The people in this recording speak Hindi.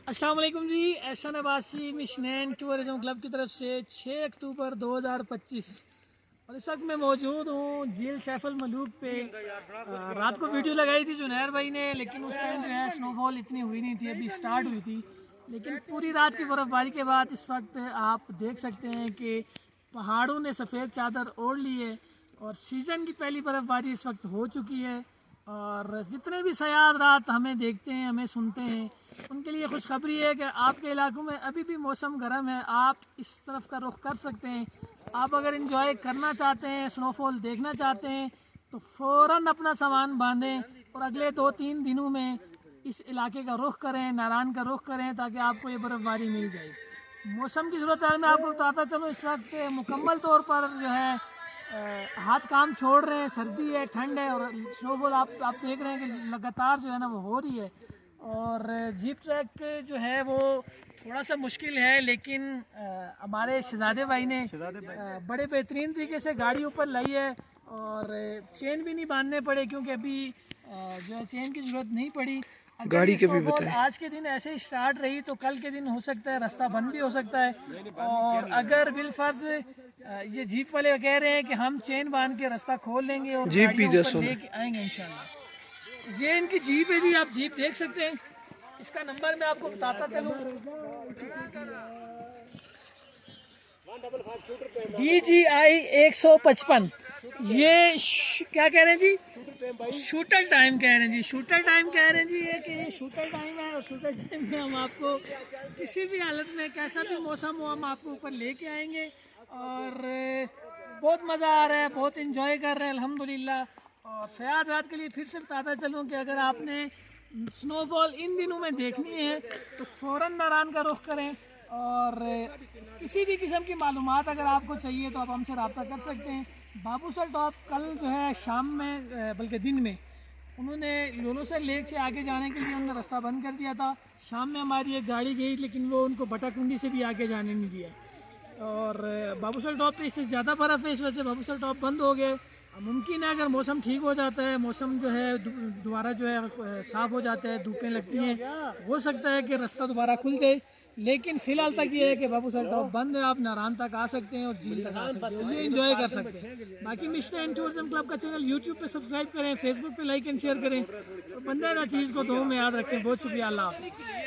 अस्सलाम वालेकुम जी। एहसन अब्बासी मिशनैन टूरिज़्म क्लब की तरफ से 6 अक्टूबर 2025 और इस वक्त मैं मौजूद हूँ झील सैफुल मलूक पे। रात को वीडियो लगाई थी जुनैर भाई ने, लेकिन उस टाइम जो है स्नोफॉल इतनी हुई नहीं थी, अभी स्टार्ट हुई थी। लेकिन पूरी रात की बर्फ़बारी के बाद इस वक्त आप देख सकते हैं कि पहाड़ों ने सफ़ेद चादर ओढ़ ली है और सीज़न की पहली बर्फ़बारी इस वक्त हो चुकी है। और जितने भी सयाह रात हमें देखते हैं, हमें सुनते हैं, उनके लिए खुशखबरी है कि आपके इलाकों में अभी भी मौसम गर्म है, आप इस तरफ का रुख कर सकते हैं। आप अगर एंजॉय करना चाहते हैं, स्नोफॉल देखना चाहते हैं, तो फ़ौरन अपना सामान बांधें और अगले 2-3 दिनों में इस इलाके का रुख करें, नारायण का रुख करें, ताकि आपको ये बर्फ़बारी मिल जाए। मौसम की सूरत हाल में आपको बताता चलूँ, इस वक्त मुकम्मल तौर पर जो है हाथ काम छोड़ रहे हैं, सर्दी है, ठंड है और स्नोफॉल आप देख रहे हैं कि लगातार जो है ना वो हो रही है। और जीप ट्रैक जो है वो थोड़ा सा मुश्किल है, लेकिन हमारे शहजादे भाई ने बड़े बेहतरीन तरीके से गाड़ी ऊपर लाई है और चेन भी नहीं बांधने पड़े, क्योंकि अभी जो है चेन की ज़रूरत नहीं पड़ी। गाड़ी के भी बताएं, आज के दिन ऐसे ही स्टार्ट रही तो कल के दिन हो सकता है रास्ता बंद भी हो सकता है। और अगर बिलफर्ज ये जीप वाले कह रहे हैं कि हम चेन बांध के रास्ता खोल लेंगे और गाड़ियाँ ऊपर लेके आएंगे इंशाल्लाह। ये इनकी जीप है जी, आप जीप देख सकते हैं। इसका नंबर मैं आपको बताता चलूँ, DGI 155। ये क्या कह रहे हैं जी, शूटर टाइम कह रहे हैं जी, शूटर टाइम कह रहे हैं जी। ये कि शूटर टाइम है और शूटर टाइम में हम आपको किसी भी हालत में कैसा भी मौसम हो हम आपको ऊपर लेके आएंगे। और बहुत मज़ा आ रहा है, बहुत इंजॉय कर रहे हैं अल्हम्दुलिल्लाह। और सयाहत रात के लिए फिर से बताता चलूँ कि अगर आपने स्नोफॉल इन दिनों में देखनी है तो फ़ौरन नारायण का रुख करें। और किसी भी किस्म की मालूमात अगर आपको चाहिए तो आप हमसे रब्ता कर सकते हैं। बाबू सर टॉप कल जो है शाम में बल्कि दिन में उन्होंने लोलो से लेक से आगे जाने के लिए उन्होंने रास्ता बंद कर दिया था। शाम में हमारी एक गाड़ी गई, लेकिन वो उनको बटाकुंडी से भी आगे जाने नहीं दिया। और बाबूसर टॉप पे इससे ज़्यादा बर्फ़ है, इस वजह से बाबूसर टॉप बंद हो गए। मुमकिन है अगर मौसम ठीक हो जाता है, मौसम जो है दोबारा जो है साफ़ हो जाता है, धूपें लगती हैं, हो सकता है कि रास्ता दोबारा खुल जाए। लेकिन फ़िलहाल तक ये है कि बाबूसर टॉप बंद है। आप नारायण तक आ सकते हैं और झील तक आ सकते हैं, ये इंजॉय कर सकते हैं। बाकी मिशनैन टूरिज़्म क्लब का चैनल यूट्यूब पे सब्सक्राइब करें, फेसबुक पे लाइक एंड शेयर करें और बंदे ना चीज़ को तो में याद रखें। बहुत शुक्रिया, अल्लाह हाफ़िज़।